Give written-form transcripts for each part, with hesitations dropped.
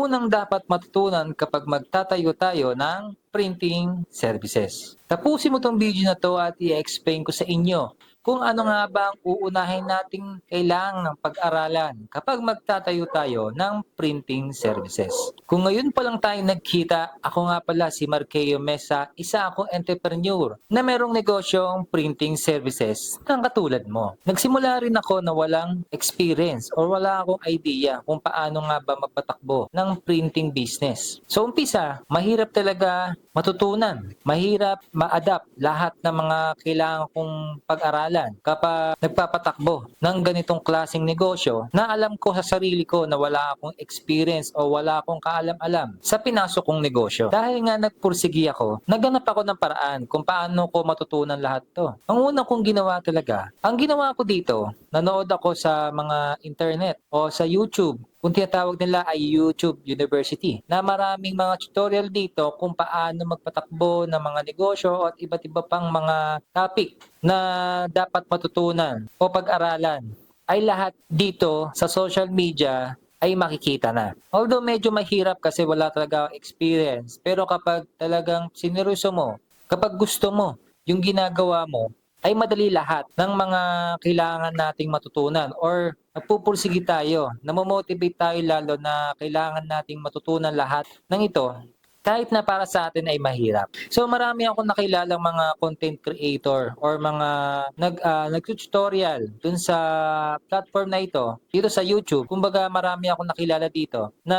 unang dapat matutunan kapag magtatayo tayo ng printing services. Tapusin mo tong video na to at i-explain ko sa inyo kung ano nga ba ang uunahin nating kailangan ng pag-aralan kapag magtatayo tayo ng printing services. Kung ngayon pa lang tayo nagkita, ako nga pala si Marqueo Mesa, isa akong entrepreneur na merong negosyong printing services ng katulad mo. Nagsimula rin ako na walang experience or wala akong idea kung paano nga ba magpatakbo ng printing business. So umpisa, mahirap talaga matutunan, mahirap ma-adapt lahat ng mga kailangan kong pag-aralan kapag nagpapatakbo ng ganitong klaseng negosyo na alam ko sa sarili ko na wala akong experience o wala akong kaalam-alam sa pinasok kong negosyo. Dahil nga nagpursigi ako, naghanap ako ng paraan kung paano ko matutunan lahat to. Ang una kong ginawa talaga, ang ginawa ko dito, nanood ako sa mga internet o sa YouTube. Kung tinatawag nila ay YouTube University, na maraming mga tutorial dito kung paano magpatakbo ng mga negosyo at iba't iba pang mga topic na dapat matutunan o pag-aralan. Ay lahat dito sa social media ay makikita na. Although medyo mahirap kasi wala talaga experience, pero kapag talagang sineryoso mo, kapag gusto mo yung ginagawa mo, ay madali lahat ng mga kailangan nating matutunan or nagpupursige tayo, namomotivate tayo lalo na kailangan nating matutunan lahat ng ito kahit na para sa atin ay mahirap. So marami akong nakilalang mga content creator or mga nag-tutorial dun sa platform na ito, dito sa YouTube. Kumbaga marami akong nakilala dito na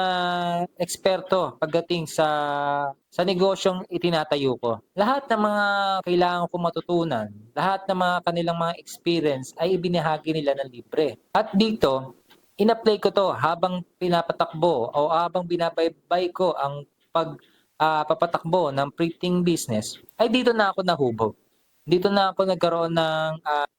eksperto pagdating sa negosyong itinatayo ko. Lahat ng mga kailangan kong matutunan, lahat ng mga kanilang mga experience ay ibinahagi nila ng libre. At dito, in-apply ko to habang pinapatakbo o habang binabaybay ko ang papatakbo ng printing business, ay dito na ako nahubog. Dito na ako nagkaroon ng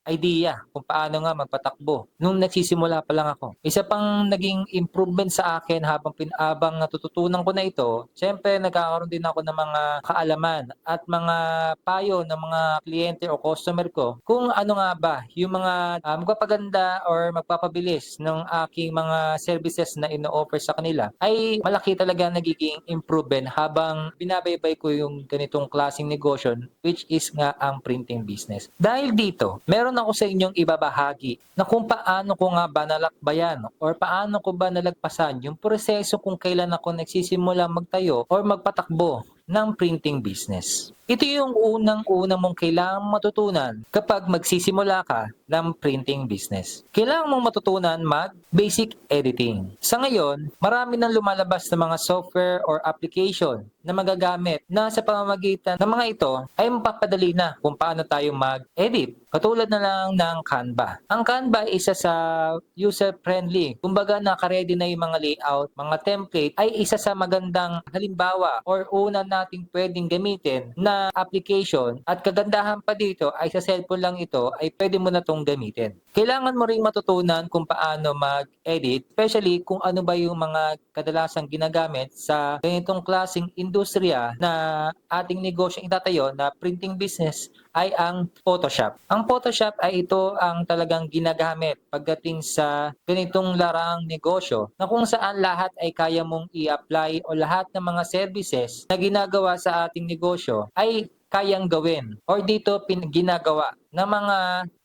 idea kung paano nga magpatakbo nung nagsisimula pa lang ako. Isa pang naging improvement sa akin habang natututunan ko na ito, syempre nagkakaroon din ako ng mga kaalaman at mga payo ng mga kliyente o customer ko kung ano nga ba yung mga magpapaganda or magpapabilis ng aking mga services na ino-offer sa kanila, ay malaki talaga nagiging improvement habang binabaybay ko yung ganitong klaseng negosyo, which is nga ang printing business. Dahil dito, meron ako sa inyong ibabahagi na kung paano ko nga ba nalakbayan or paano ko ba nalagpasan yung proseso kung kailan ako nagsisimula magtayo or magpatakbo ng printing business. Ito yung unang-una mong kailangan matutunan kapag magsisimula ka ng printing business. Kailangan mong matutunan mag-basic editing. Sa ngayon, marami nang lumalabas na mga software or application na magagamit na sa pamamagitan ng mga ito ay mapapadali na kung paano tayo mag-edit. Katulad na lang ng Canva. Ang Canva ay isa sa user-friendly. Kumbaga naka-ready na yung mga layout, mga template ay isa sa magandang halimbawa or una nating pwedeng gamitin na application, at kagandahan pa dito ay sa cellphone lang ito ay pwede mo na itong gamitin. Kailangan mo ring matutunan kung paano mag-edit, especially kung ano ba yung mga kadalasang ginagamit sa ganitong klaseng industriya na ating negosyo itatayo na printing business ay ang Photoshop. Ang Photoshop ay ito ang talagang ginagamit pagdating sa ganitong larang negosyo na kung saan lahat ay kaya mong i-apply o lahat ng mga services na ginagawa sa ating negosyo ay kayang gawin or dito ginagawa ng mga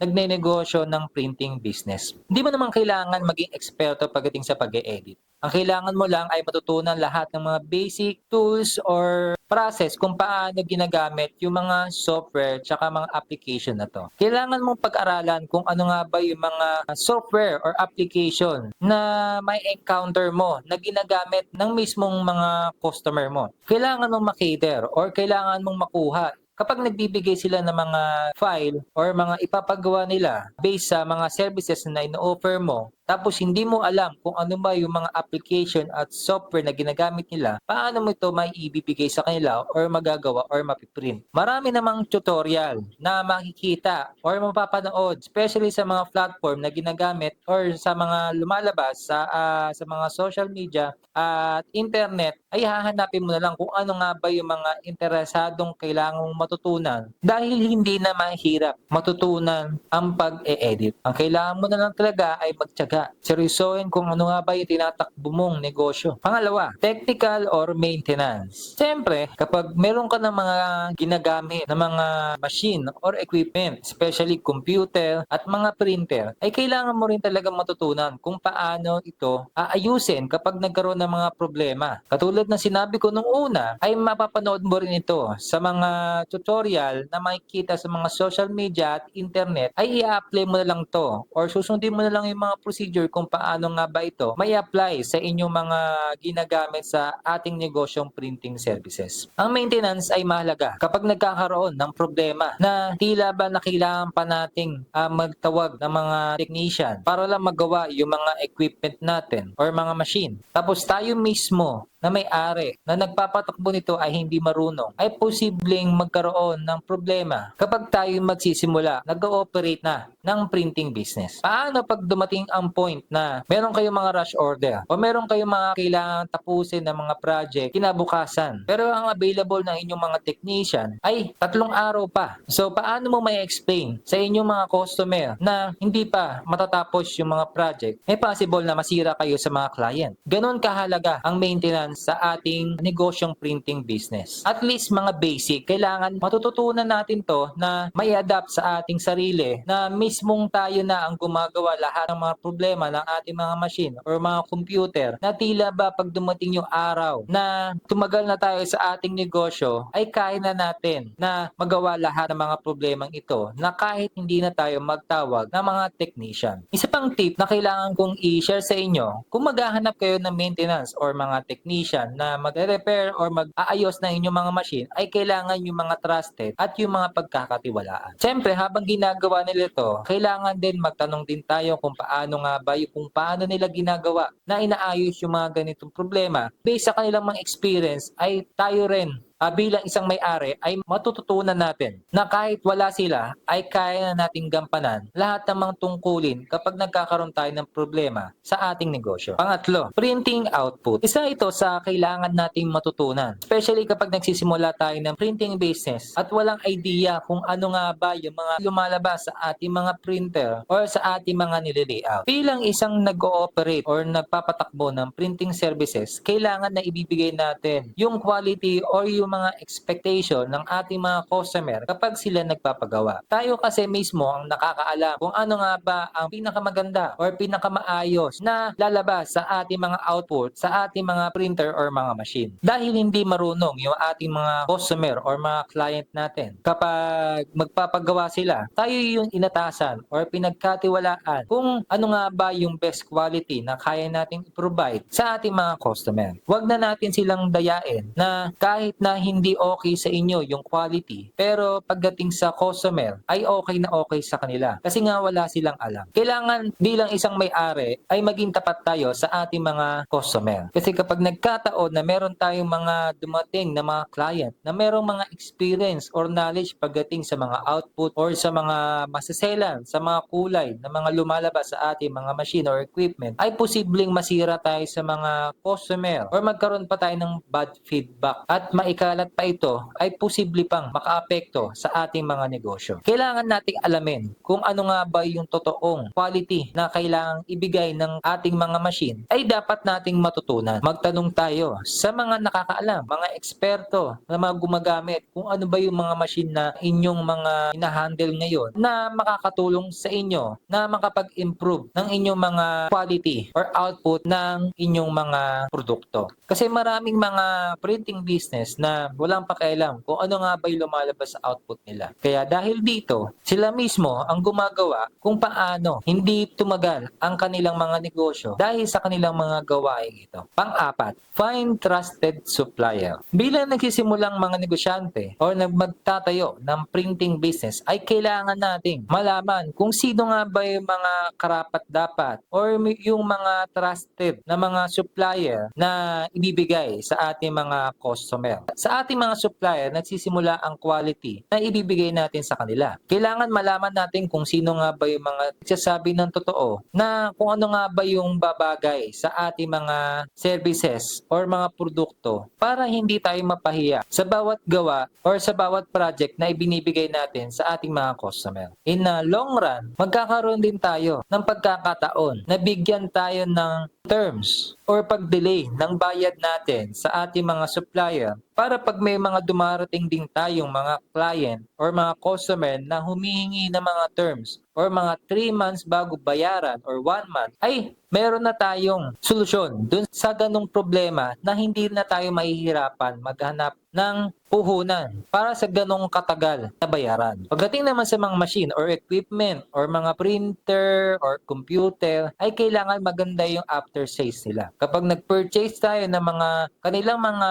nagnenegosyo ng printing business. Hindi mo naman kailangan maging eksperto pagdating sa pag-e-edit. Ang kailangan mo lang ay matutunan lahat ng mga basic tools or process kung paano ginagamit yung mga software tsaka mga application na to. Kailangan mong pag-aralan kung ano nga ba yung mga software or application na may encounter mo na ginagamit ng mismong mga customer mo. Kailangan mong makater or kailangan mong makuha kapag nagbibigay sila ng mga file or mga ipapagawa nila based sa mga services na ino-offer mo, tapos hindi mo alam kung ano ba yung mga application at software na ginagamit nila, paano mo ito may ibibigay sa kanila or magagawa or mapiprint. Marami namang tutorial na makikita or mapapanood, especially sa mga platform na ginagamit or sa mga lumalabas sa mga social media at internet, ay hahanapin mo na lang kung ano nga ba yung mga interesadong kailangan mong matutunan dahil hindi na mahirap matutunan ang pag-e-edit. Ang kailangan mo na lang talaga ay magtiyaga. tiyaga. Seryosohin kung ano nga ba yung tinatakbo mong negosyo. Pangalawa, technical or maintenance. Siyempre, kapag meron ka ng mga ginagamit na mga machine or equipment, especially computer at mga printer, ay kailangan mo rin talaga matutunan kung paano ito aayusin kapag nagkaroon ng mga problema. Katulad ng sinabi ko nung una, ay mapapanood mo rin ito sa mga tutorial na makikita sa mga social media at internet, ay i-apply mo na lang to or susundin mo na lang yung mga procedure kung paano nga ba ito may apply sa inyong mga ginagamit sa ating negosyong printing services. Ang maintenance ay mahalaga kapag nagkakaroon ng problema na tila ba na kailangan pa nating magtawag ng mga technician para lang magawa yung mga equipment natin or mga machine. Tapos tayo mismo na may-ari na nagpapatakbo nito ay hindi marunong, ay posibleng magkaroon ng problema kapag tayo magsisimula, nag-ooperate na ng printing business. Paano pag dumating ang point na meron kayong mga rush order o meron kayong mga kailangan tapusin ng mga project kinabukasan, pero ang available ng inyong mga technician ay 3 araw pa. So paano mo may explain sa inyong mga customer na hindi pa matatapos yung mga project? May possible na masira kayo sa mga client. Ganon kahalaga ang maintenance sa ating negosyong printing business. At least mga basic, kailangan matututunan natin to na may adapt sa ating sarili na mismong tayo na ang gumagawa lahat ng mga problema ng ating mga machine or mga computer na tila ba pag dumating yung araw na tumagal na tayo sa ating negosyo ay kaya na natin na magawa lahat ng mga problemang ito na kahit hindi na tayo magtawag ng mga technician. Isa pang tip na kailangan kong i-share sa inyo, kung maghahanap kayo ng maintenance or mga technician na mag-repair or mag-aayos ng inyong mga machine, ay kailangan yung mga trusted at yung mga pagkakatiwalaan. Siyempre, habang ginagawa nila ito, kailangan din magtanong din tayo kung paano nga ba kung paano nila ginagawa na inaayos yung mga ganitong problema. Based sa kanilang mga experience, ay tayo rin bilang isang may-ari ay matututunan natin na kahit wala sila ay kaya na nating gampanan lahat ng mga tungkulin kapag nagkakaroon tayo ng problema sa ating negosyo. Pangatlo, printing output. Isa ito sa kailangan nating matutunan, especially kapag nagsisimula tayo ng printing business at walang idea kung ano nga ba yung mga lumalabas sa ating mga printer or sa ating mga nile-layout. Bilang isang nag-ooperate or nagpapatakbo ng printing services, kailangan na ibibigay natin yung quality or yung mga expectation ng ating mga customer kapag sila nagpapagawa. Tayo kasi mismo ang nakakaalam kung ano nga ba ang pinakamaganda or pinakamaayos na lalabas sa ating mga output sa ating mga printer or mga machine. Dahil hindi marunong yung ating mga customer or mga client natin, kapag magpapagawa sila, tayo yung inatasan or pinagkatiwalaan kung ano nga ba yung best quality na kaya nating i-provide sa ating mga customer. Huwag na natin silang dayain na kahit na hindi okay sa inyo yung quality, pero pagdating sa customer ay okay na okay sa kanila kasi nga wala silang alam. Kailangan bilang isang may-ari ay maging tapat tayo sa ating mga customer. Kasi kapag nagkataon na meron tayong mga dumating na mga client na merong mga experience or knowledge pagdating sa mga output or sa mga masaselan, sa mga kulay na mga lumalabas sa ating mga machine or equipment, ay posibleng masira tayo sa mga customer or magkaroon pa tayo ng bad feedback at maikalat pa ito ay posible pang makaapekto sa ating mga negosyo. Kailangan nating alamin kung ano nga ba yung totoong quality na kailangang ibigay ng ating mga machine ay dapat nating matutunan. Magtanong tayo sa mga nakakaalam, mga eksperto na mga gumagamit kung ano ba yung mga machine na inyong mga hinahandle ngayon na makakatulong sa inyo na makapag-improve ng inyong mga quality or output ng inyong mga produkto. Kasi maraming mga printing business na walang pakialam kung ano nga ba yung lumalabas sa output nila. Kaya dahil dito, sila mismo ang gumagawa kung paano hindi tumagal ang kanilang mga negosyo dahil sa kanilang mga gawain ito. Pang-apat, find trusted supplier. Bilang nagsisimulang mga negosyante o magtatayo ng printing business ay kailangan nating malaman kung sino nga ba yung mga karapat-dapat or yung mga trusted na mga supplier na ibibigay sa ating mga customer. sa ating mga supplier nagsisimula ang quality na ibibigay natin sa kanila. Kailangan malaman natin kung sino nga ba yung mga nagsasabi ng totoo na kung ano nga ba yung babagay sa ating mga services or mga produkto para hindi tayo mapahiya sa bawat gawa or sa bawat project na ibinibigay natin sa ating mga customer. In the long run, magkakaroon din tayo ng pagkakataon na bigyan tayo ng terms or pag-delay ng bayad natin sa ating mga supplier para pag may mga dumarating din tayong mga client or mga customer na humihingi ng mga terms or mga 3 months bago bayaran or 1 month, ay meron na tayong solusyon dun sa ganong problema na hindi na tayo mahihirapan maghanap ng puhunan para sa ganong katagal na bayaran. Pagdating naman sa mga machine or equipment or mga printer or computer, ay kailangan maganda yung after sales nila. Kapag nag-purchase tayo ng mga kanilang mga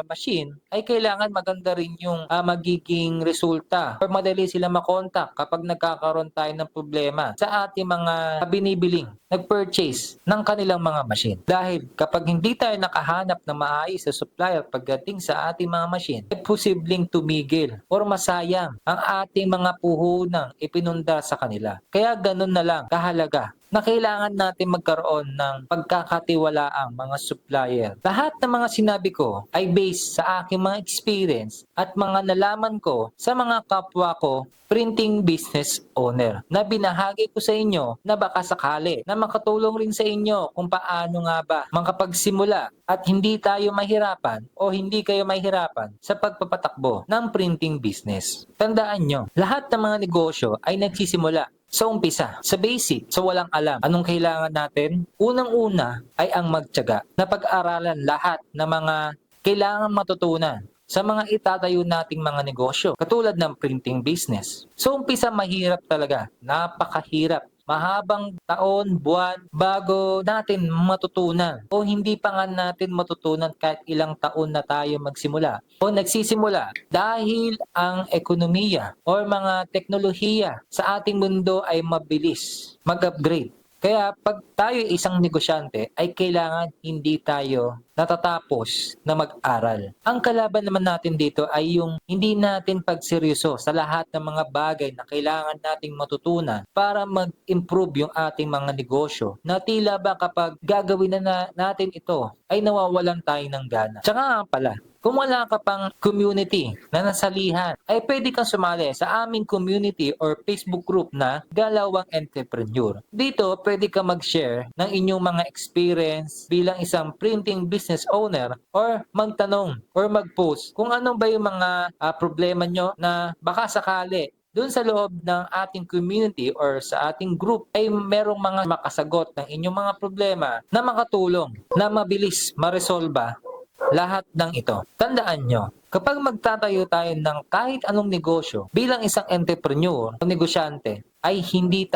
machine, ay kailangan maganda rin yung magiging resulta or madali sila makontak kapag nagkakaroon tayo ng problema sa ating mga binibiling nag-purchase ng kanilang mga machine. Dahil kapag hindi tayo nakahanap na maayos sa supplier pagdating sa ating mga machine, ay posibleng tumigil or masayang ang ating mga puhunang ipinunda sa kanila. Kaya ganun na lang kahalaga na kailangan natin magkaroon ng pagkakatiwalaang mga supplier. Lahat ng mga sinabi ko ay based sa aking mga experience at mga nalaman ko sa mga kapwa ko printing business owner na binahagi ko sa inyo na baka sakali na makatulong rin sa inyo kung paano nga ba makapagsimula at hindi tayo mahirapan o hindi kayo mahirapan sa pagpapatakbo ng printing business. Tandaan nyo, lahat ng mga negosyo ay nagsisimula sa umpisa, sa basic, sa walang alam. Anong kailangan natin? Unang-una ay ang magtiyaga na pag-aralan lahat ng mga kailangan matutunan sa mga itatayo nating mga negosyo, katulad ng printing business. So umpisa mahirap talaga, napakahirap. Mahabang taon, buwan, bago natin matutunan o hindi pa nga natin matutunan kahit ilang taon na tayo magsimula o nagsisimula dahil ang ekonomiya o mga teknolohiya sa ating mundo ay mabilis mag-upgrade. Kaya pag tayo isang negosyante ay kailangan hindi tayo natatapos na mag-aral. Ang kalaban naman natin dito ay yung hindi natin pagseryoso sa lahat ng mga bagay na kailangan nating matutunan para mag-improve yung ating mga negosyo na tila ba kapag gagawin na natin ito ay nawawalan tayo ng gana. Tsaka nga pala, kung wala ka pang community na nasalihan, ay pwede kang sumali sa aming community or Facebook group na Galawang Entrepreneur. Dito, pwede ka mag-share ng inyong mga experience bilang isang printing business owner or magtanong or mag-post kung ano ba yung mga problema nyo na baka sakali doon sa loob ng ating community or sa ating group ay merong mga makasagot ng inyong mga problema na makatulong, na mabilis maresolba lahat ng ito. Tandaan nyo, kapag magtatayo tayo ng kahit anong negosyo bilang isang entrepreneur o negosyante, ay hindi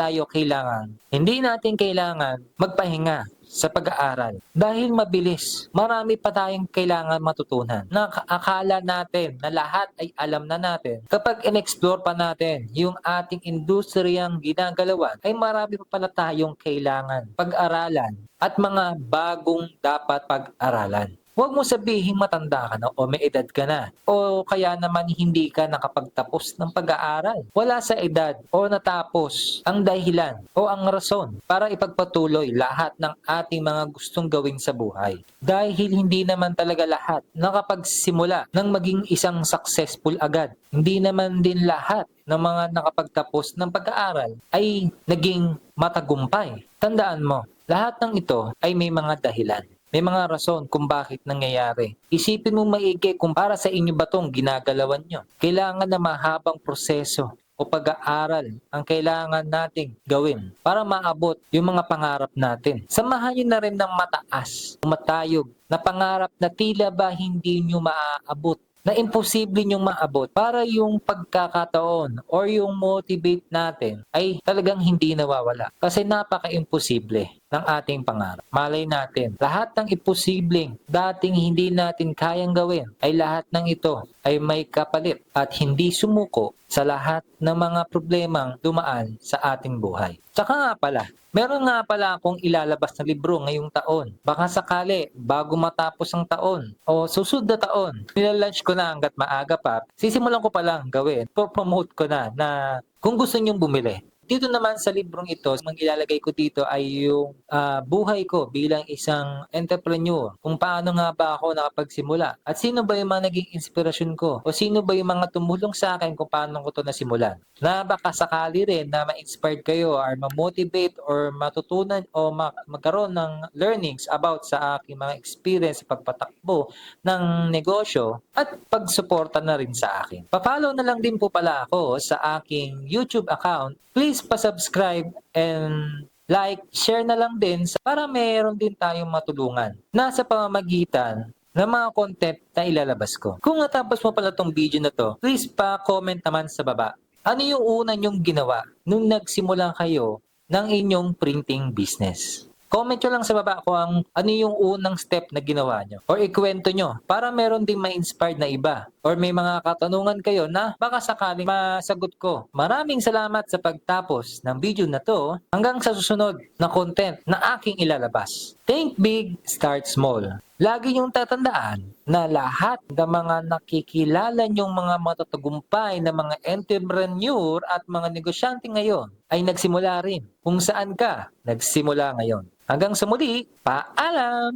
natin kailangan magpahinga sa pag-aaral. Dahil mabilis, marami pa tayong kailangan matutunan na akala natin na lahat ay alam na natin. Kapag in-explore pa natin yung ating industriyang ginagalawan, ay marami pa pala tayong kailangan pag-aralan at mga bagong dapat pag-aralan. Huwag mo sabihin matanda ka na o may edad ka na o kaya naman hindi ka nakapagtapos ng pag-aaral. Wala sa edad o natapos ang dahilan o ang rason para ipagpatuloy lahat ng ating mga gustong gawin sa buhay. Dahil hindi naman talaga lahat nakapagsimula ng maging isang successful agad. Hindi naman din lahat ng mga nakapagtapos ng pag-aaral ay naging matagumpay. Tandaan mo, lahat ng ito ay may mga dahilan. May mga rason kung bakit nangyayari. Isipin mo maigi kung para sa inyo ba itong ginagalawan nyo. Kailangan na mahabang proseso o pag-aaral ang kailangan nating gawin para maabot yung mga pangarap natin. Samahan nyo na rin ng mataas, matayog na pangarap na tila ba hindi nyo maaabot, na imposible nyong maabot para yung pagkakataon or yung motivate natin ay talagang hindi nawawala. Kasi napaka-imposible. ng ating pangarap. Malay natin, lahat ng imposibleng dating hindi natin kayang gawin ay lahat ng ito ay may kapalit at hindi sumuko sa lahat ng mga problemang dumaan sa ating buhay. Tsaka nga pala, meron nga pala akong ilalabas na libro ngayong taon. Baka sakali, bago matapos ang taon o susunod na taon, nilalunch ko na hanggat maaga pa, sisimulan ko palang gawin. Promote ko na kung gusto nyong bumili. Dito naman sa librong ito, ang ilalagay ko dito ay yung buhay ko bilang isang entrepreneur. Kung paano nga ba ako nakapagsimula at sino ba yung mga naging inspirasyon ko o sino ba yung mga tumulong sa akin kung paano ko ito nasimulan. Na baka sakali rin na ma-inspired kayo or ma-motivate or matutunan o magkaroon ng learnings about sa aking mga experience sa pagpatakbo ng negosyo at pagsuporta na rin sa akin. Pa-follow na lang din po pala ako sa aking YouTube account. Please pa-subscribe and like, share na lang din para meron din tayong matulungan nasa pamamagitan ng mga content na ilalabas ko. Kung natapos mo pala tong video na to, please pa-comment naman sa baba. Ano yung una nyong ginawa nung nagsimula kayo ng inyong printing business? Comment nyo lang sa baba kung ano yung unang step na ginawa nyo. Or ikwento nyo para meron din ma-inspired na iba. Or may mga katanungan kayo na baka sakaling masagot ko. Maraming salamat sa pagtapos ng video na to hanggang sa susunod na content na aking ilalabas. Think big, start small. Lagi niyong tatandaan na lahat ng mga nakikilala niyong mga matatagumpay na mga entrepreneur at mga negosyante ngayon ay nagsimula rin kung saan ka nagsimula ngayon. Hanggang sa muli, paalam!